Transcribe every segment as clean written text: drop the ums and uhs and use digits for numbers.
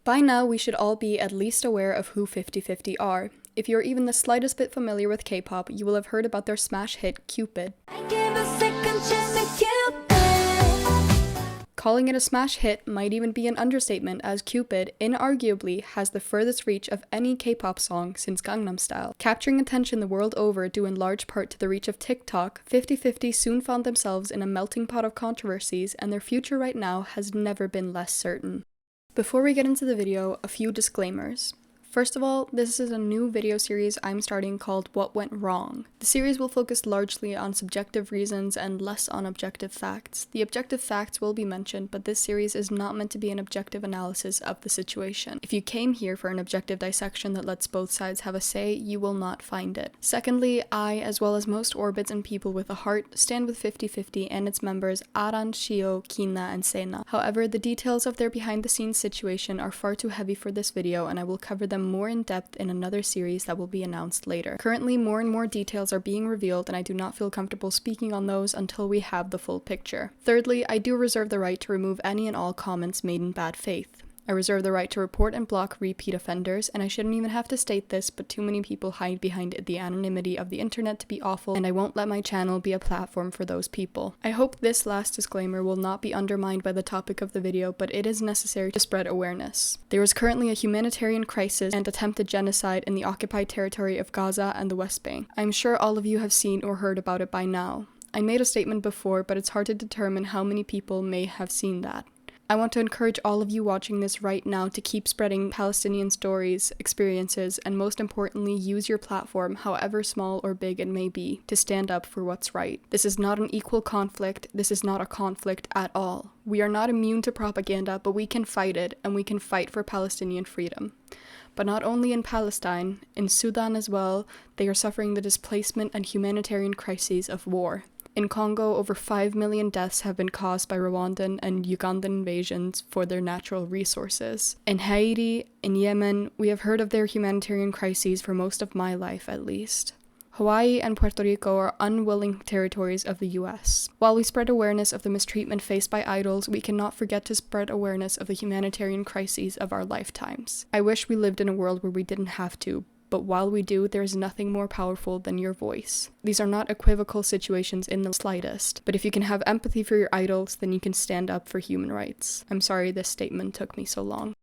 By now, we should all be at least aware of who 50/50 are. If you're even the slightest bit familiar with K-pop, you will have heard about their smash hit, Cupid. Calling it a smash hit might even be an understatement, as Cupid, inarguably, has the furthest reach of any K-pop song since Gangnam Style. Capturing attention the world over due in large part to the reach of TikTok, 50/50 soon found themselves in a melting pot of controversies, and their future right now has never been less certain. Before we get into the video, a few disclaimers. First of all, this is a new video series I'm starting called What Went Wrong. The series will focus largely on subjective reasons and less on objective facts. The objective facts will be mentioned, but this series is not meant to be an objective analysis of the situation. If you came here for an objective dissection that lets both sides have a say, you will not find it. Secondly, I, as well as most orbits and people with a heart, stand with 50/50 and its members Aran, Shio, Kina, and Sena. However, the details of their behind-the-scenes situation are far too heavy for this video, and I will cover them more in depth in another series that will be announced later. Currently, more and more details are being revealed, and I do not feel comfortable speaking on those until we have the full picture. Thirdly, I do reserve the right to remove any and all comments made in bad faith. I reserve the right to report and block repeat offenders, and I shouldn't even have to state this, but too many people hide behind the anonymity of the internet to be awful, and I won't let my channel be a platform for those people. I hope this last disclaimer will not be undermined by the topic of the video, but it is necessary to spread awareness. There is currently a humanitarian crisis and attempted genocide in the occupied territory of Gaza and the West Bank. I'm sure all of you have seen or heard about it by now. I made a statement before, but it's hard to determine how many people may have seen that. I want to encourage all of you watching this right now to keep spreading Palestinian stories, experiences, and most importantly, use your platform, however small or big it may be, to stand up for what's right. This is not an equal conflict. This is not a conflict at all. We are not immune to propaganda, but we can fight it, and we can fight for Palestinian freedom. But not only in Palestine, in Sudan as well, they are suffering the displacement and humanitarian crises of war. In Congo, over 5 million deaths have been caused by Rwandan and Ugandan invasions for their natural resources. In Haiti, in Yemen, we have heard of their humanitarian crises for most of my life at least. Hawaii and Puerto Rico are unwilling territories of the US. While we spread awareness of the mistreatment faced by idols, we cannot forget to spread awareness of the humanitarian crises of our lifetimes. I wish we lived in a world where we didn't have to, but while we do, there is nothing more powerful than your voice. These are not equivocal situations in the slightest, but if you can have empathy for your idols, then you can stand up for human rights. I'm sorry this statement took me so long.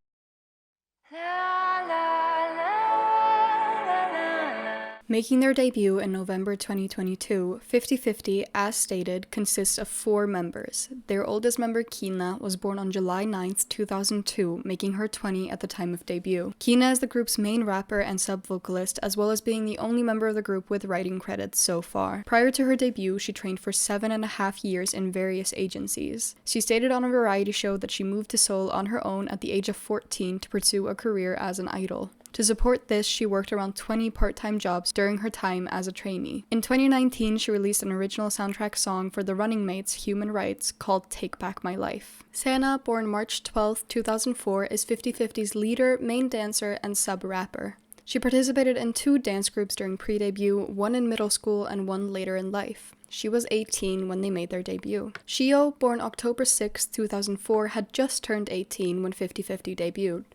Making their debut in November 2022, 50/50, as stated, consists of 4 members. Their oldest member, Kina, was born on July 9th, 2002, making her 20 at the time of debut. Kina is the group's main rapper and sub-vocalist, as well as being the only member of the group with writing credits so far. Prior to her debut, she trained for 7.5 years in various agencies. She stated on a variety show that she moved to Seoul on her own at the age of 14 to pursue a career as an idol. To support this, she worked around 20 part-time jobs during her time as a trainee. In 2019, she released an original soundtrack song for the Running Mates' Human Rights called Take Back My Life. Sena, born March 12, 2004, is 50/50's leader, main dancer, and sub-rapper. She participated in 2 dance groups during pre-debut, one in middle school and one later in life. She was 18 when they made their debut. Shio, born October 6, 2004, had just turned 18 when 50/50 debuted,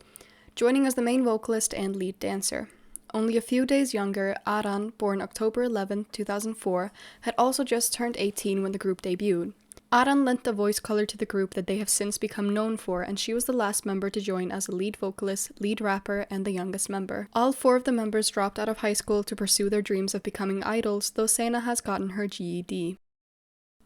joining as the main vocalist and lead dancer. Only a few days younger, Aran, born October 11, 2004, had also just turned 18 when the group debuted. Aran lent the voice color to the group that they have since become known for, and she was the last member to join as a lead vocalist, lead rapper, and the youngest member. All 4 of the members dropped out of high school to pursue their dreams of becoming idols, though Sena has gotten her GED.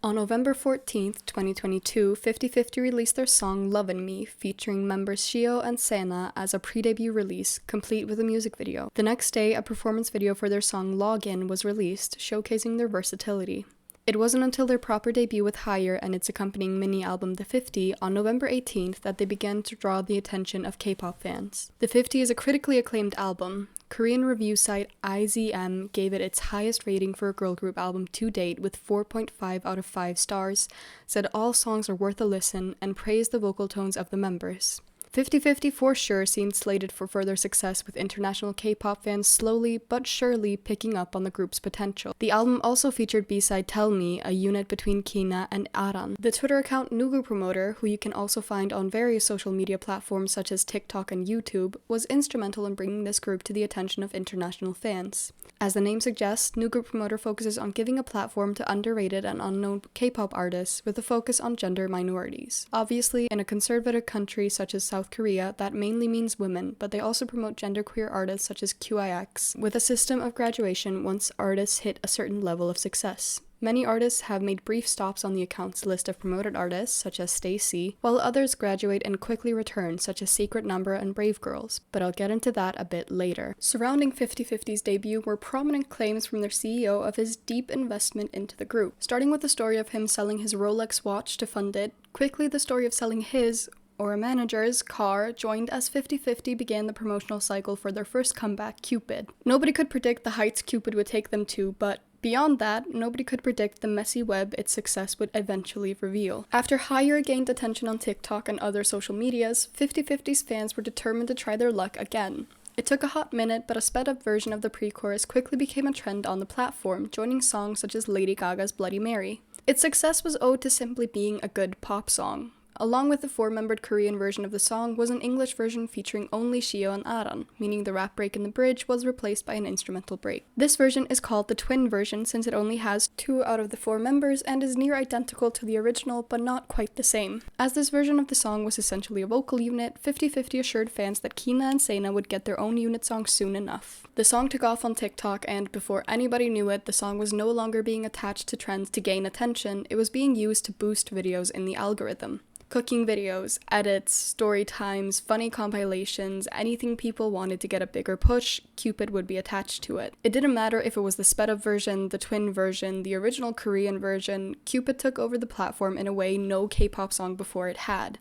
On November 14th, 2022, 50/50 released their song Lovin' Me, featuring members Shio and Sena as a pre-debut release, complete with a music video. The next day, a performance video for their song Login was released, showcasing their versatility. It wasn't until their proper debut with Higher and its accompanying mini-album The 50 on November 18th that they began to draw the attention of K-pop fans. The 50 is a critically acclaimed album. Korean review site IZM gave it its highest rating for a girl group album to date with 4.5 out of 5 stars, said all songs are worth a listen, and praised the vocal tones of the members. 50/50 for sure seemed slated for further success, with international K-pop fans slowly but surely picking up on the group's potential. The album also featured B-side Tell Me, a unit between Kina and Aran. The Twitter account NuguPromoter, who you can also find on various social media platforms such as TikTok and YouTube, was instrumental in bringing this group to the attention of international fans. As the name suggests, NuguPromoter focuses on giving a platform to underrated and unknown K-pop artists with a focus on gender minorities. Obviously, in a conservative country such as South Korea, that mainly means women, but they also promote genderqueer artists such as QIX, with a system of graduation once artists hit a certain level of success. Many artists have made brief stops on the account's list of promoted artists, such as Stacy, while others graduate and quickly return, such as Secret Number and Brave Girls, but I'll get into that a bit later. Surrounding 50/50's debut were prominent claims from their CEO of his deep investment into the group, starting with the story of him selling his Rolex watch to fund it. Quickly, the story of selling his or a manager's car joined as 50/50 began the promotional cycle for their first comeback, Cupid. Nobody could predict the heights Cupid would take them to, but beyond that, nobody could predict the messy web its success would eventually reveal. After Higher gained attention on TikTok and other social medias, 50/50's fans were determined to try their luck again. It took a hot minute, but a sped-up version of the pre-chorus quickly became a trend on the platform, joining songs such as Lady Gaga's Bloody Mary. Its success was owed to simply being a good pop song. Along with the 4-membered Korean version of the song was an English version featuring only Shio and Aran, meaning the rap break in the bridge was replaced by an instrumental break. This version is called the twin version since it only has 2 out of the 4 members and is near identical to the original but not quite the same. As this version of the song was essentially a vocal unit, 50/50 assured fans that Kina and Sena would get their own unit song soon enough. The song took off on TikTok, and before anybody knew it, the song was no longer being attached to trends to gain attention, it was being used to boost videos in the algorithm. Cooking videos, edits, story times, funny compilations, anything people wanted to get a bigger push, Cupid would be attached to it. It didn't matter if it was the sped-up version, the twin version, the original Korean version, Cupid took over the platform in a way no K-pop song before it had.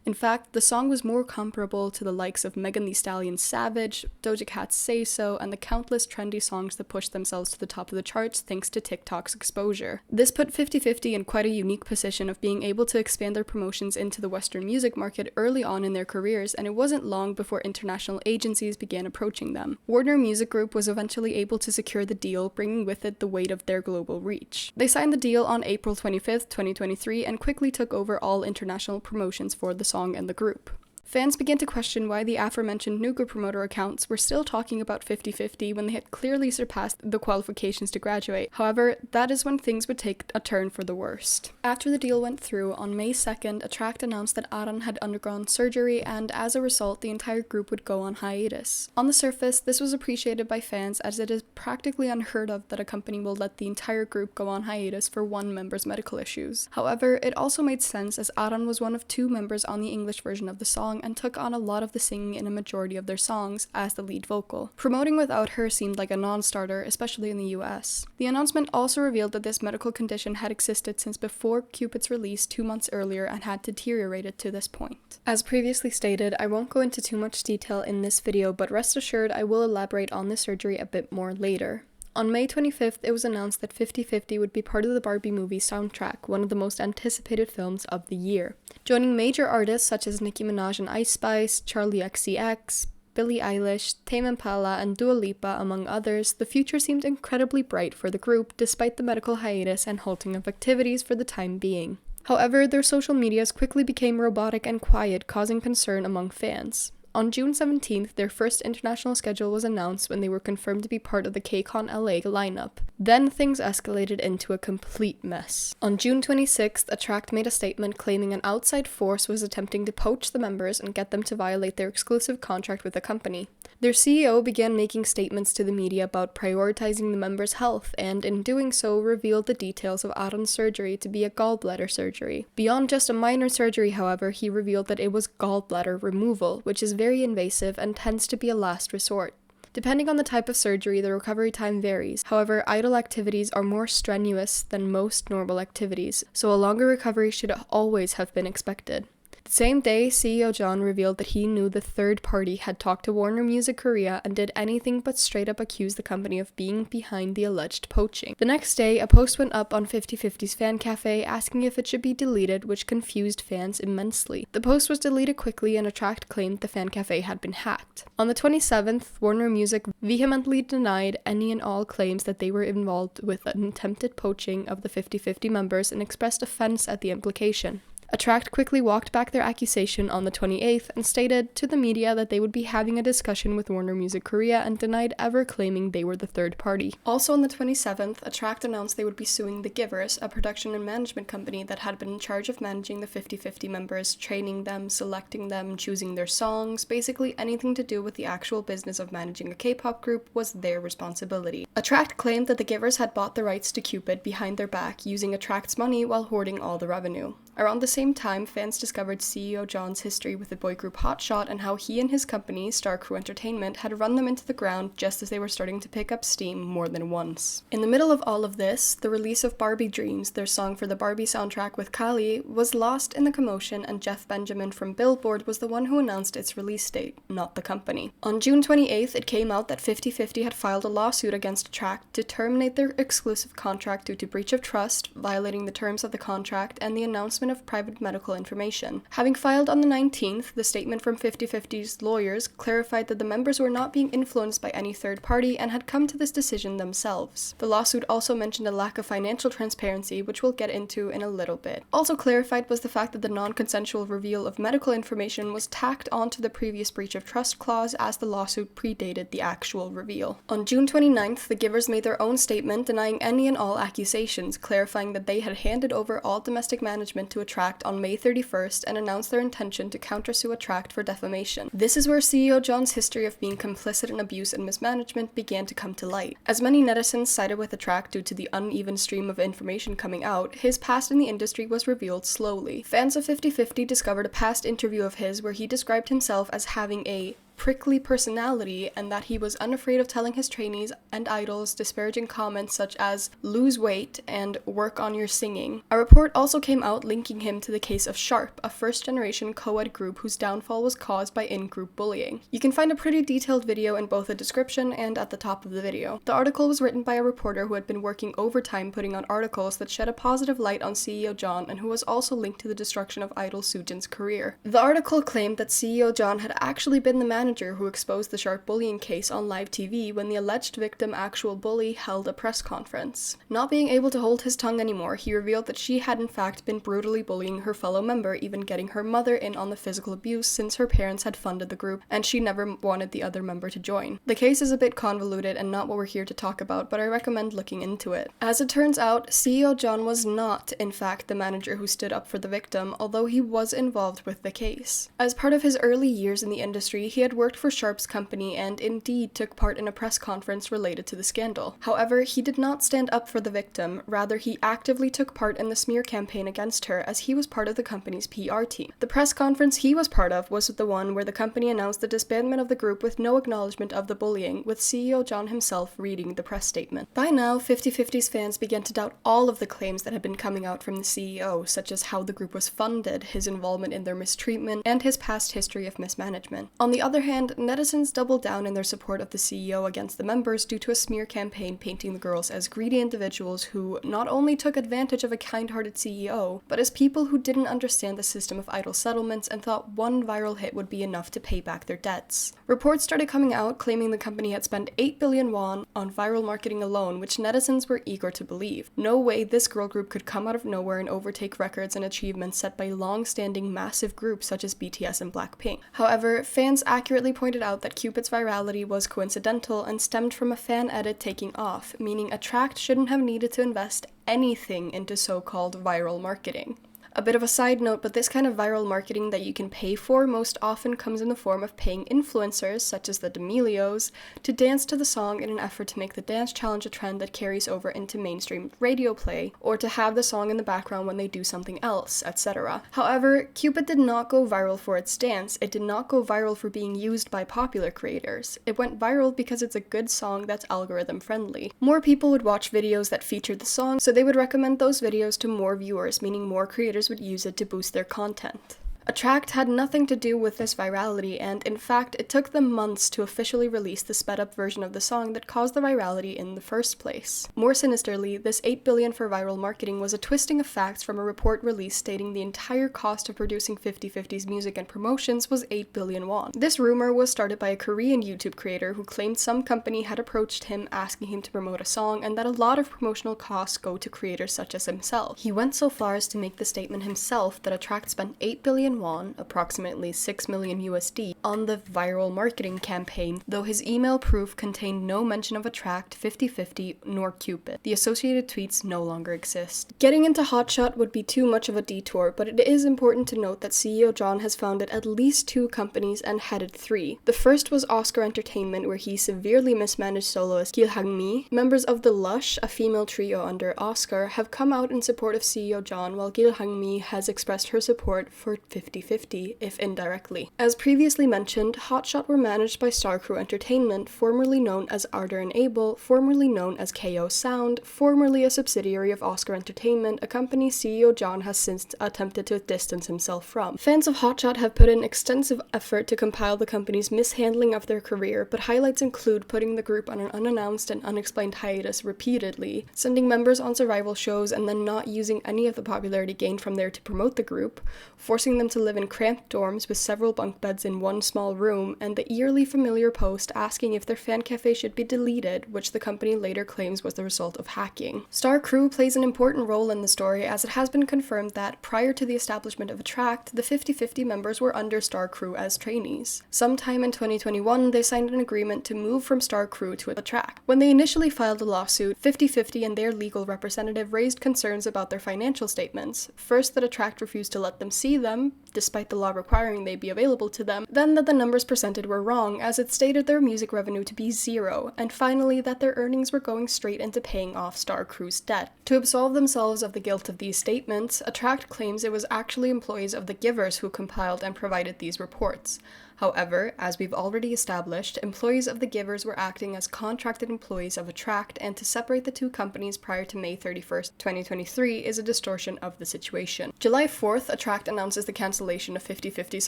In fact, the song was more comparable to the likes of Megan Thee Stallion's Savage, Doja Cat's Say So, and the countless trendy songs that pushed themselves to the top of the charts thanks to TikTok's exposure. This put 50/50 in quite a unique position of being able to expand their promotions into the Western music market early on in their careers, and it wasn't long before international agencies began approaching them. Warner Music Group was eventually able to secure the deal, bringing with it the weight of their global reach. They signed the deal on April 25th, 2023, and quickly took over all international promotions for the song and the group. Fans began to question why the aforementioned NuguPromoter accounts were still talking about 50/50 when they had clearly surpassed the qualifications to graduate. However, that is when things would take a turn for the worst. After the deal went through, on May 2nd, Attrakt announced that Aran had undergone surgery, and as a result, the entire group would go on hiatus. On the surface, this was appreciated by fans, as it is practically unheard of that a company will let the entire group go on hiatus for one member's medical issues. However, it also made sense, as Aran was one of 2 members on the English version of the song and took on a lot of the singing in a majority of their songs as the lead vocal. Promoting without her seemed like a non-starter, especially in the US. The announcement also revealed that this medical condition had existed since before Cupid's release 2 months earlier and had deteriorated to this point. As previously stated, I won't go into too much detail in this video, but rest assured I will elaborate on this surgery a bit more later. On May 25th, it was announced that 50/50 would be part of the Barbie movie soundtrack, one of the most anticipated films of the year. Joining major artists such as Nicki Minaj and Ice Spice, Charli XCX, Billie Eilish, Tame Impala, and Dua Lipa, among others, the future seemed incredibly bright for the group despite the medical hiatus and halting of activities for the time being. However, their social medias quickly became robotic and quiet, causing concern among fans. On June 17th, their first international schedule was announced when they were confirmed to be part of the KCON LA lineup. Then things escalated into a complete mess. On June 26th, Attrakt made a statement claiming an outside force was attempting to poach the members and get them to violate their exclusive contract with the company. Their CEO began making statements to the media about prioritizing the members' health, and in doing so revealed the details of Aran's surgery to be a gallbladder surgery. Beyond just a minor surgery, however, he revealed that it was gallbladder removal, which is very invasive and tends to be a last resort. Depending on the type of surgery, the recovery time varies. However, idle activities are more strenuous than most normal activities, so a longer recovery should always have been expected. The same day, CEO John revealed that he knew the third party had talked to Warner Music Korea and did anything but straight up accuse the company of being behind the alleged poaching. The next day, a post went up on 50/50's fan cafe asking if it should be deleted, which confused fans immensely. The post was deleted quickly and Attrakt claimed the fan cafe had been hacked. On the 27th, Warner Music vehemently denied any and all claims that they were involved with an attempted poaching of the 50/50 members and expressed offense at the implication. Attrakt quickly walked back their accusation on the 28th and stated to the media that they would be having a discussion with Warner Music Korea and denied ever claiming they were the third party. Also on the 27th, Attrakt announced they would be suing The Givers, a production and management company that had been in charge of managing the 50/50 members, training them, selecting them, choosing their songs, basically anything to do with the actual business of managing a K-pop group was their responsibility. Attrakt claimed that The Givers had bought the rights to Cupid behind their back, using Attrakt's money while hoarding all the revenue. Around the same time, fans discovered CEO John's history with the boy group Hotshot and how he and his company, Star Crew Entertainment, had run them into the ground just as they were starting to pick up steam more than once. In the middle of all of this, the release of Barbie Dreams, their song for the Barbie soundtrack with Kali, was lost in the commotion, and Jeff Benjamin from Billboard was the one who announced its release date, not the company. On June 28th, it came out that 50/50 had filed a lawsuit against Attrakt to terminate their exclusive contract due to breach of trust, violating the terms of the contract, and the announcement of private medical information. Having filed on the 19th, the statement from 50/50's lawyers clarified that the members were not being influenced by any third party and had come to this decision themselves. The lawsuit also mentioned a lack of financial transparency, which we'll get into in a little bit. Also clarified was the fact that the non-consensual reveal of medical information was tacked onto the previous breach of trust clause as the lawsuit predated the actual reveal. On June 29th, the Givers made their own statement denying any and all accusations, clarifying that they had handed over all domestic management to Attrakt on May 31st and announced their intention to countersue Attrakt for defamation. This is where CEO John's history of being complicit in abuse and mismanagement began to come to light. As many netizens sided with Attrakt due to the uneven stream of information coming out, his past in the industry was revealed slowly. Fans of 50/50 discovered a past interview of his where he described himself as having a prickly personality and that he was unafraid of telling his trainees and idols disparaging comments such as lose weight and work on your singing. A report also came out linking him to the case of Sharp, a first-generation co-ed group whose downfall was caused by in-group bullying. You can find a pretty detailed video in both the description and at the top of the video. The article was written by a reporter who had been working overtime putting out articles that shed a positive light on CEO John and who was also linked to the destruction of idol Soojin's career. The article claimed that CEO John had actually been the manager who exposed the Sharp bullying case on live TV when the alleged victim actual bully held a press conference. Not being able to hold his tongue anymore, he revealed that she had in fact been brutally bullying her fellow member, even getting her mother in on the physical abuse since her parents had funded the group and she never wanted the other member to join. The case is a bit convoluted and not what we're here to talk about, but I recommend looking into it. As it turns out, CEO John was not, in fact, the manager who stood up for the victim, although he was involved with the case. As part of his early years in the industry, he had worked for Sharp's company and indeed took part in a press conference related to the scandal. However, he did not stand up for the victim, rather he actively took part in the smear campaign against her as he was part of the company's PR team. The press conference he was part of was the one where the company announced the disbandment of the group with no acknowledgement of the bullying, with CEO John himself reading the press statement. By now, 50/50's fans began to doubt all of the claims that had been coming out from the CEO, such as how the group was funded, his involvement in their mistreatment, and his past history of mismanagement. On the other hand, netizens doubled down in their support of the CEO against the members due to a smear campaign painting the girls as greedy individuals who not only took advantage of a kind-hearted CEO, but as people who didn't understand the system of idol settlements and thought one viral hit would be enough to pay back their debts. Reports started coming out claiming the company had spent 8 billion won on viral marketing alone, which netizens were eager to believe. No way this girl group could come out of nowhere and overtake records and achievements set by long-standing massive groups such as BTS and Blackpink. However, fans accurately pointed out that Cupid's virality was coincidental and stemmed from a fan edit taking off, meaning Attrakt shouldn't have needed to invest anything into so-called viral marketing. A bit of a side note, but this kind of viral marketing that you can pay for most often comes in the form of paying influencers, such as the D'Amelios, to dance to the song in an effort to make the dance challenge a trend that carries over into mainstream radio play, or to have the song in the background when they do something else, etc. However, Cupid did not go viral for its dance. It did not go viral for being used by popular creators. It went viral because it's a good song that's algorithm friendly. More people would watch videos that featured the song, so they would recommend those videos to more viewers, meaning more creators would use it to boost their content. Attrakt had nothing to do with this virality, and in fact, it took them months to officially release the sped-up version of the song that caused the virality in the first place. More sinisterly, this 8 billion for viral marketing was a twisting of facts from a report released stating the entire cost of producing 50/50's music and promotions was 8 billion won. This rumor was started by a Korean YouTube creator who claimed some company had approached him asking him to promote a song and that a lot of promotional costs go to creators such as himself. He went so far as to make the statement himself that Attrakt spent 8 billion won, approximately 6 million USD, on the viral marketing campaign, though his email proof contained no mention of Attrakt, 50/50, nor Cupid. The associated tweets no longer exist. Getting into Hotshot would be too much of a detour, but it is important to note that CEO John has founded at least 2 companies and headed 3. The first was Oscar Entertainment, where he severely mismanaged soloist Gil Hang-mi. Members of The Lush, a female trio under Oscar, have come out in support of CEO John, while Gil Hang-mi has expressed her support for 50/50, if indirectly. As previously mentioned, Hotshot were managed by Star Crew Entertainment, formerly known as Ardor and Abel, formerly known as KO Sound, formerly a subsidiary of Oscar Entertainment, a company CEO John has since attempted to distance himself from. Fans of Hotshot have put in extensive effort to compile the company's mishandling of their career, but highlights include putting the group on an unannounced and unexplained hiatus repeatedly, sending members on survival shows and then not using any of the popularity gained from there to promote the group, forcing them to live in cramped dorms with several bunk beds in one small room, and the eerily familiar post asking if their fan cafe should be deleted, which the company later claims was the result of hacking. Star Crew plays an important role in the story, as it has been confirmed that, prior to the establishment of Attrakt, the 50/50 members were under Star Crew as trainees. Sometime in 2021, they signed an agreement to move from Star Crew to Attrakt. When they initially filed a lawsuit, 50/50 and their legal representative raised concerns about their financial statements. First, that Attrakt refused to let them see them, despite the law requiring they be available to them, then that the numbers presented were wrong, as it stated their music revenue to be 0, and finally that their earnings were going straight into paying off Star Crew's debt. To absolve themselves of the guilt of these statements, Attrakt claims it was actually employees of The Givers who compiled and provided these reports. However, as we've already established, employees of The Givers were acting as contracted employees of Attrakt, and to separate the 2 companies prior to May 31st, 2023 is a distortion of the situation. July 4th, Attrakt announces the cancellation of 50/50's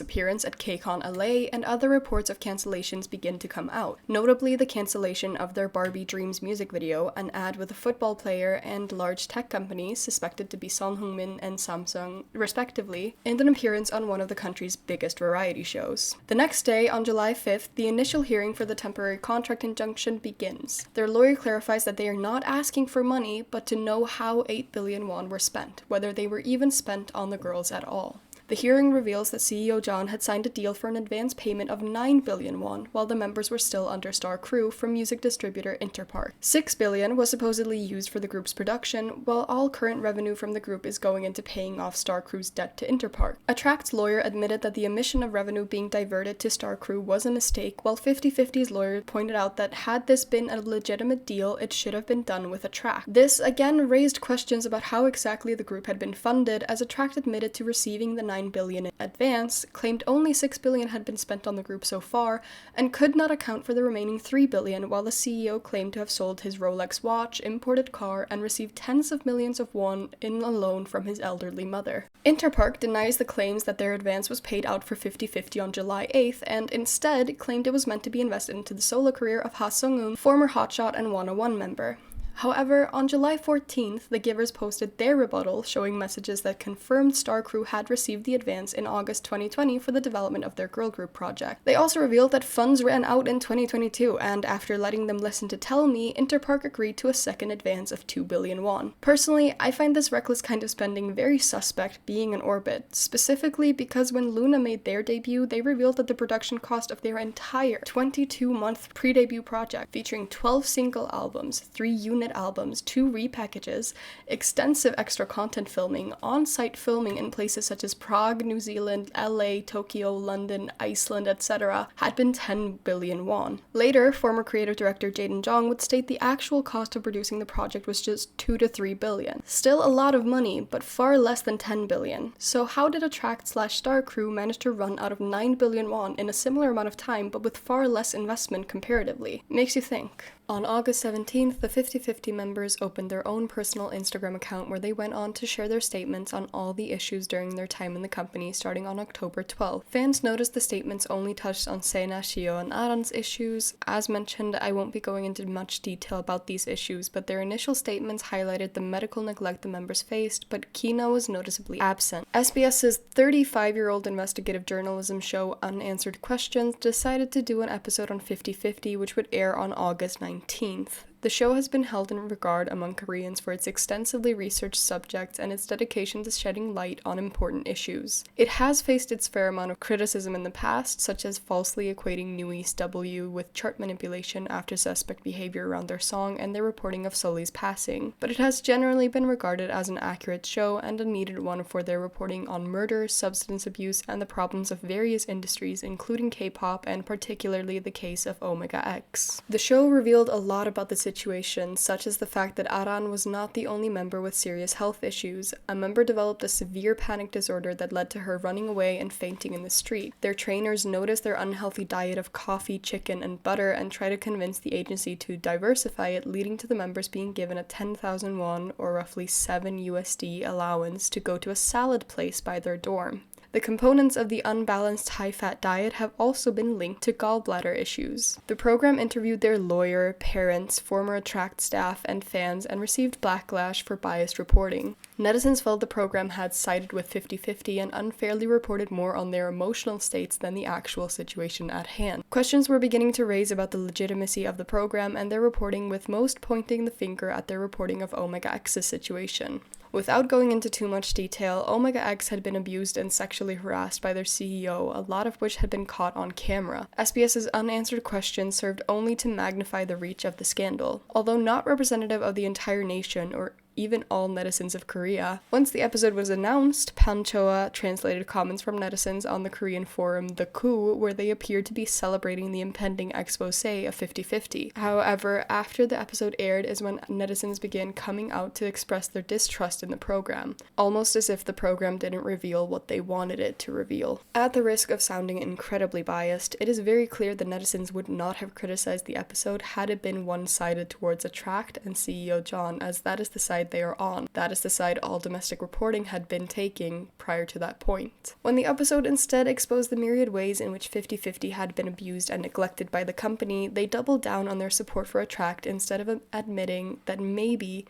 appearance at KCON LA, and other reports of cancellations begin to come out. Notably, the cancellation of their Barbie Dreams music video, an ad with a football player, and large tech companies, suspected to be Son Heung-min and Samsung, respectively, and an appearance on one of the country's biggest variety shows. The next day, on July 5th, the initial hearing for the temporary contract injunction begins. Their lawyer clarifies that they are not asking for money, but to know how 8 billion won were spent, whether they were even spent on the girls at all. The hearing reveals that CEO John had signed a deal for an advance payment of 9 billion won, while the members were still under Star Crew from music distributor Interpark. 6 billion was supposedly used for the group's production, while all current revenue from the group is going into paying off Star Crew's debt to Interpark. Attrakt's lawyer admitted that the omission of revenue being diverted to Star Crew was a mistake, while 50/50's lawyer pointed out that had this been a legitimate deal, it should have been done with Attrakt. This again raised questions about how exactly the group had been funded, as Attrakt admitted to receiving the 9 billion in advance, claimed only 6 billion had been spent on the group so far, and could not account for the remaining 3 billion, while the CEO claimed to have sold his Rolex watch, imported car, and received tens of millions of won in a loan from his elderly mother. Interpark denies the claims that their advance was paid out for 50/50 on July 8th, and instead claimed it was meant to be invested into the solo career of Ha Sung-eun, former Hotshot and 101 member. However, on July 14th, The Givers posted their rebuttal, showing messages that confirmed Star Crew had received the advance in August 2020 for the development of their girl group project. They also revealed that funds ran out in 2022, and after letting them listen to Tell Me, Interpark agreed to a second advance of 2 billion won. Personally, I find this reckless kind of spending very suspect, being in orbit, specifically because when Luna made their debut, they revealed that the production cost of their entire 22-month pre-debut project, featuring 12 single albums, 3 unit albums, 2 repackages, extensive extra content filming, on-site filming in places such as Prague, New Zealand, LA, Tokyo, London, Iceland, etc., had been 10 billion won. Later, former creative director Jaden Jong would state the actual cost of producing the project was just 2 to 3 billion. Still a lot of money, but far less than 10 billion. So how did Attrakt/Star Crew manage to run out of 9 billion won in a similar amount of time, but with far less investment comparatively? Makes you think. On August 17th, the 50/50 50 members opened their own personal Instagram account where they went on to share their statements on all the issues during their time in the company starting on October 12th. Fans noticed the statements only touched on Sena, Shio, and Aran's issues. As mentioned, I won't be going into much detail about these issues, but their initial statements highlighted the medical neglect the members faced, but Kina was noticeably absent. SBS's 35-year-old investigative journalism show Unanswered Questions decided to do an episode on 50/50, which would air on August 19th. The show has been held in regard among Koreans for its extensively researched subjects and its dedication to shedding light on important issues. It has faced its fair amount of criticism in the past, such as falsely equating New East W with chart manipulation after suspect behavior around their song and their reporting of Sully's passing, but it has generally been regarded as an accurate show and a needed one for their reporting on murder, substance abuse, and the problems of various industries, including K-pop and particularly the case of Omega X. The show revealed a lot about the situation, such as the fact that Aran was not the only member with serious health issues. A member developed a severe panic disorder that led to her running away and fainting in the street. Their trainers noticed their unhealthy diet of coffee, chicken, and butter and tried to convince the agency to diversify it, leading to the members being given a 10,000 won, or roughly 7 USD, allowance to go to a salad place by their dorm. The components of the unbalanced high-fat diet have also been linked to gallbladder issues. The program interviewed their lawyer, parents, former Attrakt staff, and fans and received backlash for biased reporting. Netizens felt the program had sided with 50/50 and unfairly reported more on their emotional states than the actual situation at hand. Questions were beginning to raise about the legitimacy of the program and their reporting, with most pointing the finger at their reporting of Omega X's situation. Without going into too much detail, Omega X had been abused and sexually harassed by their CEO, a lot of which had been caught on camera. SBS's Unanswered Questions served only to magnify the reach of the scandal. Although not representative of the entire nation or even all netizens of Korea. Once the episode was announced, Panchoa translated comments from netizens on the Korean forum The Coup, where they appeared to be celebrating the impending expose of 50/50. However, after the episode aired is when netizens began coming out to express their distrust in the program, almost as if the program didn't reveal what they wanted it to reveal. At the risk of sounding incredibly biased, it is very clear the netizens would not have criticized the episode had it been one-sided towards Attrakt and CEO John, as that is the side they are on. That is the side all domestic reporting had been taking prior to that point. When the episode instead exposed the myriad ways in which 50/50 had been abused and neglected by the company, they doubled down on their support for Attrakt instead of admitting that maybe,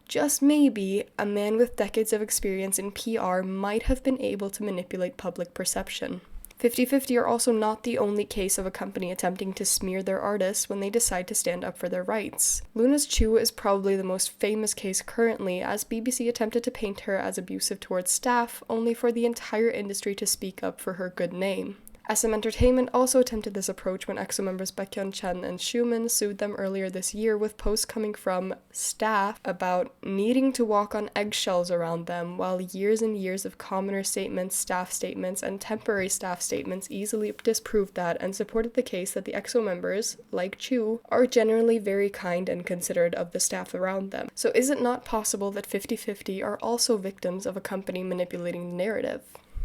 just maybe, a man with decades of experience in PR might have been able to manipulate public perception. 50/50 are also not the only case of a company attempting to smear their artists when they decide to stand up for their rights. Luna's Chu is probably the most famous case currently, as BBC attempted to paint her as abusive towards staff, only for the entire industry to speak up for her good name. SM Entertainment also attempted this approach when EXO members Baekhyun, Chen, and Schumann sued them earlier this year, with posts coming from staff about needing to walk on eggshells around them, while years and years of commoner statements, staff statements, and temporary staff statements easily disproved that and supported the case that the EXO members, like Chu, are generally very kind and considerate of the staff around them. So is it not possible that 50/50 are also victims of a company manipulating the narrative?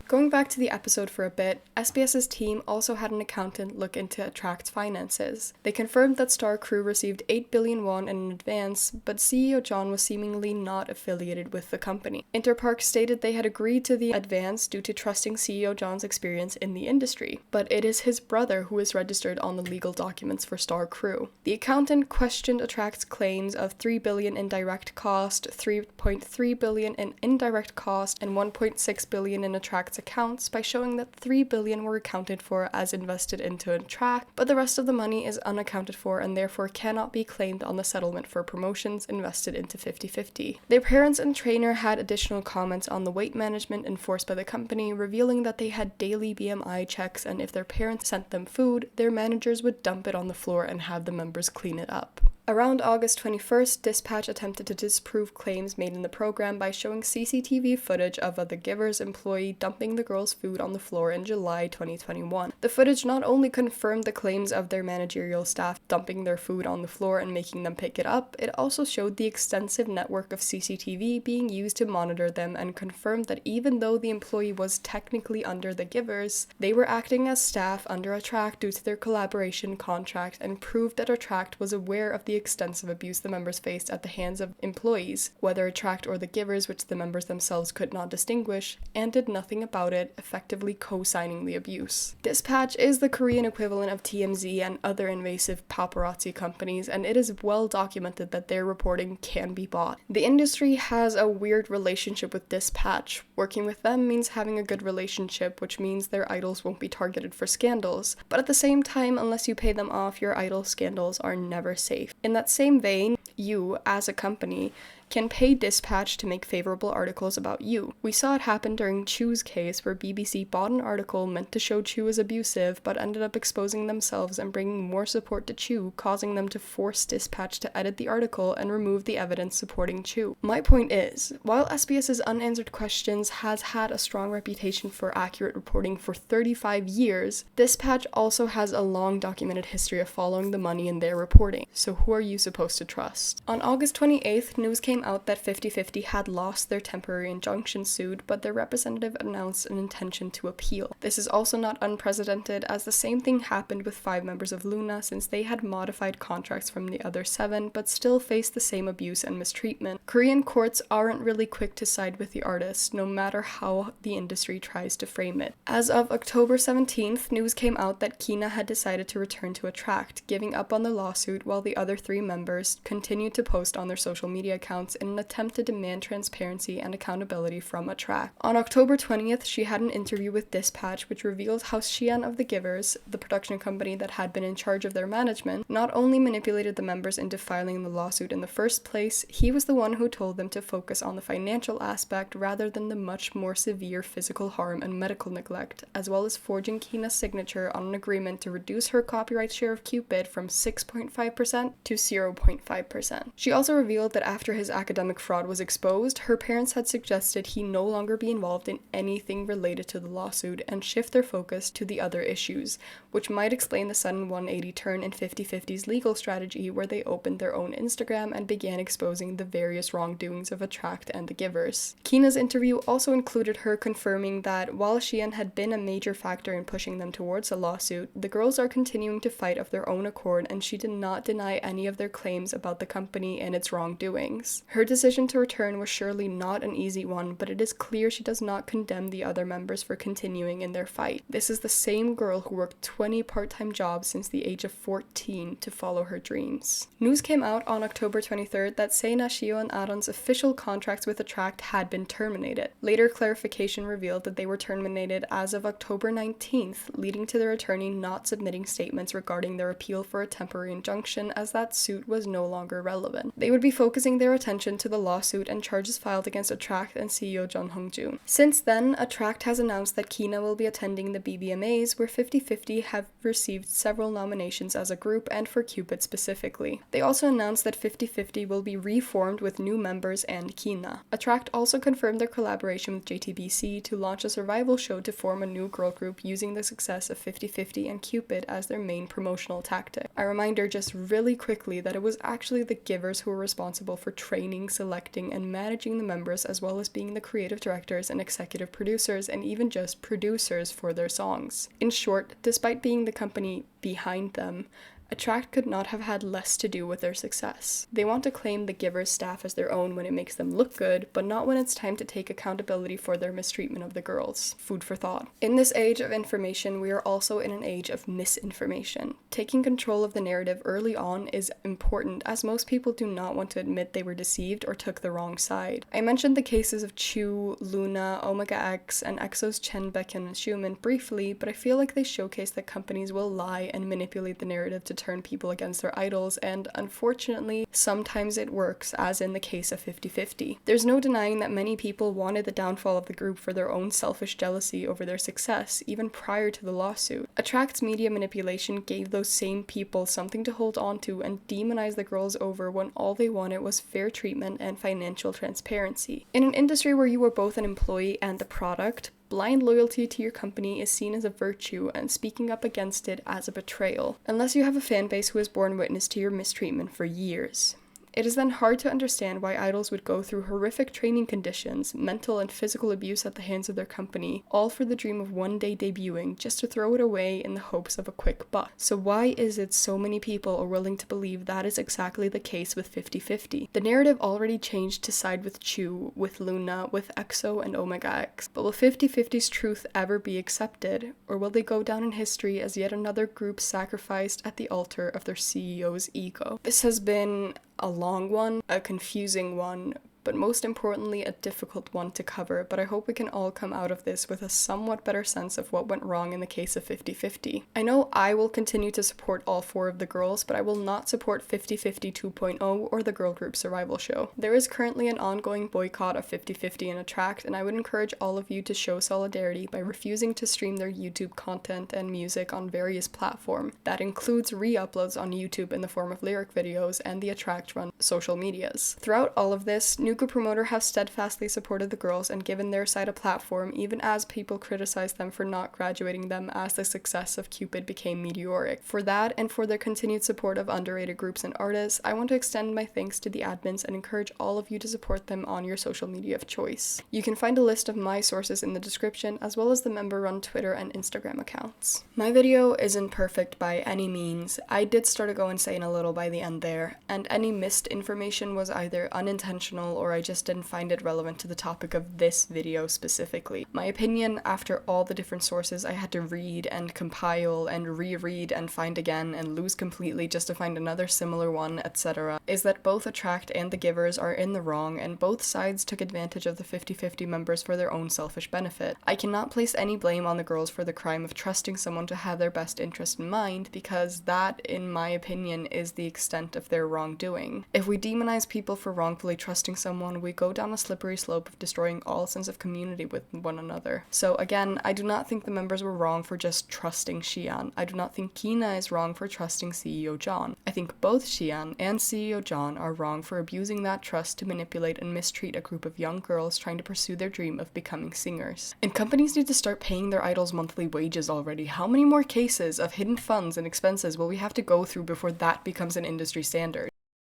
Going back to the episode for a bit, SBS's team also had an accountant look into Attrakt's finances. They confirmed that Star Crew received 8 billion won in advance, but CEO John was seemingly not affiliated with the company. Interpark stated they had agreed to the advance due to trusting CEO John's experience in the industry, but it is his brother who is registered on the legal documents for Star Crew. The accountant questioned Attrakt's claims of 3 billion in direct cost, 3.3 billion in indirect cost, and 1.6 billion in Attrakt's accounts by showing that 3 billion were accounted for as invested into Attrakt, but the rest of the money is unaccounted for and therefore cannot be claimed on the settlement for promotions invested into 50/50. Their parents and trainer had additional comments on the weight management enforced by the company, revealing that they had daily BMI checks, and if their parents sent them food, their managers would dump it on the floor and have the members clean it up. Around August 21st, Dispatch attempted to disprove claims made in the program by showing CCTV footage of the Giver's employee dumping the girls' food on the floor in July 2021. The footage not only confirmed the claims of their managerial staff dumping their food on the floor and making them pick it up, it also showed the extensive network of CCTV being used to monitor them and confirmed that even though the employee was technically under the Givers, they were acting as staff under Attrakt due to their collaboration contract, and proved that Attrakt was aware of the extensive abuse the members faced at the hands of employees, whether Attrakt or the Givers, which the members themselves could not distinguish, and did nothing about it, effectively co-signing the abuse. Dispatch is the Korean equivalent of TMZ and other invasive paparazzi companies, and it is well documented that their reporting can be bought. The industry has a weird relationship with Dispatch. Working with them means having a good relationship, which means their idols won't be targeted for scandals. But at the same time, unless you pay them off, your idol scandals are never safe. In that same vein, you, as a company, can pay Dispatch to make favorable articles about you. We saw it happen during Chu's case, where BBC bought an article meant to show Chu as abusive, but ended up exposing themselves and bringing more support to Chu, causing them to force Dispatch to edit the article and remove the evidence supporting Chu. My point is, while SBS's Unanswered Questions has had a strong reputation for accurate reporting for 35 years, Dispatch also has a long documented history of following the money in their reporting. So who are you supposed to trust? On August 28th, news came out that 50/50 had lost their temporary injunction suit, but their representative announced an intention to appeal. This is also not unprecedented, as the same thing happened with 5 members of Luna, since they had modified contracts from the other 7, but still faced the same abuse and mistreatment. Korean courts aren't really quick to side with the artists, no matter how the industry tries to frame it. As of October 17th, news came out that Kina had decided to return to Attrakt, giving up on the lawsuit, while the other 3 members continued to post on their social media accounts in an attempt to demand transparency and accountability from Attrakt. On October 20th, she had an interview with Dispatch, which revealed how Xian of the Givers, the production company that had been in charge of their management, not only manipulated the members into filing the lawsuit in the first place, he was the one who told them to focus on the financial aspect rather than the much more severe physical harm and medical neglect, as well as forging Kina's signature on an agreement to reduce her copyright share of Cupid from 6.5% to 0.5%. She also revealed that after his academic fraud was exposed, her parents had suggested he no longer be involved in anything related to the lawsuit and shift their focus to the other issues, which might explain the sudden 180 turn in 50/50's legal strategy, where they opened their own Instagram and began exposing the various wrongdoings of Attrakt and the Givers. Kina's interview also included her confirming that while Xian had been a major factor in pushing them towards a lawsuit, the girls are continuing to fight of their own accord, and she did not deny any of their claims about the company and its wrongdoings. Her decision to return was surely not an easy one, but it is clear she does not condemn the other members for continuing in their fight. This is the same girl who worked 20 part-time jobs since the age of 14 to follow her dreams. News came out on October 23rd that Seina, Shio, and Aron's official contracts with Attrakt had been terminated. Later clarification revealed that they were terminated as of October 19th, leading to their attorney not submitting statements regarding their appeal for a temporary injunction, as that suit was no longer relevant. They would be focusing their attention to the lawsuit and charges filed against Attrakt and CEO Jung Hong-joon. Since then, Attrakt has announced that Kina will be attending the BBMAs, where 50/50 have received several nominations as a group and for Cupid specifically. They also announced that 50/50 will be reformed with new members and Kina. Attrakt also confirmed their collaboration with JTBC to launch a survival show to form a new girl group using the success of 50/50 and Cupid as their main promotional tactic. A reminder just really quickly that it was actually the Givers who were responsible for training, selecting, and managing the members, as well as being the creative directors and executive producers, and even just producers for their songs. In short, despite being the company behind them, Attrakt could not have had less to do with their success. They want to claim the Givers staff as their own when it makes them look good, but not when it's time to take accountability for their mistreatment of the girls. Food for thought. In this age of information, we are also in an age of misinformation. Taking control of the narrative early on is important, as most people do not want to admit they were deceived or took the wrong side. I mentioned the cases of Chu, Luna, Omega X, and EXO's Chen, Baekhyun, and Xiumin briefly, but I feel like they showcase that companies will lie and manipulate the narrative to turn people against their idols, and unfortunately, sometimes it works, as in the case of 50/50. There's no denying that many people wanted the downfall of the group for their own selfish jealousy over their success, even prior to the lawsuit. Attrakt's media manipulation gave those same people something to hold on to and demonize the girls over when all they wanted was fair treatment and financial transparency. In an industry where you are both an employee and a product, blind loyalty to your company is seen as a virtue, and speaking up against it as a betrayal, unless you have a fan base who has borne witness to your mistreatment for years. It is then hard to understand why idols would go through horrific training conditions, mental and physical abuse at the hands of their company, all for the dream of one day debuting just to throw it away in the hopes of a quick buck. So why is it so many people are willing to believe that is exactly the case with 50/50? The narrative already changed to side with Chu, with Luna, with EXO, and Omega X. But will 50/50's truth ever be accepted, or will they go down in history as yet another group sacrificed at the altar of their CEO's ego? This has been a long one, a confusing one, but most importantly a difficult one to cover, but I hope we can all come out of this with a somewhat better sense of what went wrong in the case of 50/50. I know I will continue to support all 4 of the girls, but I will not support 50/50 2.0 or the girl group survival show. There is currently an ongoing boycott of 50/50 and Attrakt, and I would encourage all of you to show solidarity by refusing to stream their YouTube content and music on various platforms. That includes re-uploads on YouTube in the form of lyric videos and the Attrakt run social medias. Throughout all of this, NuguPromoter have steadfastly supported the girls and given their side a platform, even as people criticized them for not graduating them as the success of Cupid became meteoric. For that, and for their continued support of underrated groups and artists, I want to extend my thanks to the admins and encourage all of you to support them on your social media of choice. You can find a list of my sources in the description, as well as the member-run Twitter and Instagram accounts. My video isn't perfect by any means. I did start to go insane a little by the end there, and any missed information was either unintentional or I just didn't find it relevant to the topic of this video specifically. My opinion, after all the different sources I had to read and compile and reread and find again and lose completely just to find another similar one, etc., is that both Attrakt and the Givers are in the wrong, and both sides took advantage of the 50/50 members for their own selfish benefit. I cannot place any blame on the girls for the crime of trusting someone to have their best interest in mind, because that, in my opinion, is the extent of their wrongdoing. If we demonize people for wrongfully trusting someone, we go down a slippery slope of destroying all sense of community with one another. So again, I do not think the members were wrong for just trusting Xian. I do not think Kina is wrong for trusting CEO John. I think both Xian and CEO John are wrong for abusing that trust to manipulate and mistreat a group of young girls trying to pursue their dream of becoming singers. And companies need to start paying their idols monthly wages already. How many more cases of hidden funds and expenses will we have to go through before that becomes an industry standard?